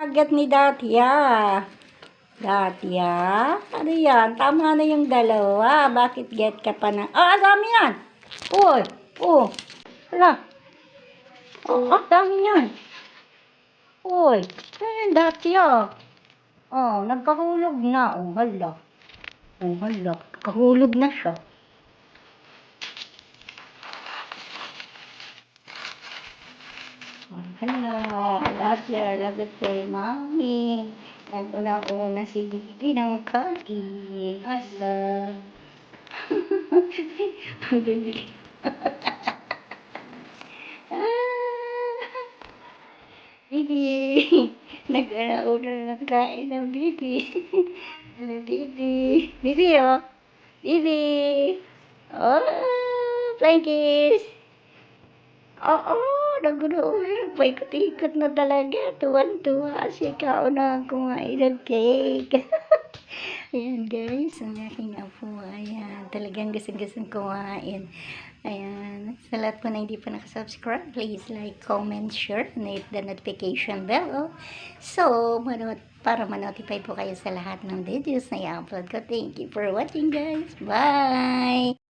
Agad ni Datya. Datya? Ano yan? Tama na yung dalawa. Bakit get ka pa na? Ah, dami yan! Uy! Oh! Hala! Oh, dami yan! Uy! Datya! Oh, nagkahulog na. Oh, hala. Oh, hala. Kahulog na siya. Hala, Datya, lagot kay Mami. Naguna-una si Bibi ng kain. Hala. Bibi. Nag-una ng kain ng Bibi. Ano, Bibi? Bibi, oh. Bibi. Oh, flying kiss. Oo, nag-una-una. Paikot-ikot na talaga. Tuwan-tuwa si kauna kumain ng cake. Ayan guys, ang aking apo. Ayan, talagang gustong-gustong kumain. Ayan, sa lahat po na hindi pa nakasubscribe, please like, comment, share, and hit the notification bell. So, para ma-notify po kayo sa lahat ng videos na i-upload ko. Thank you for watching guys. Bye!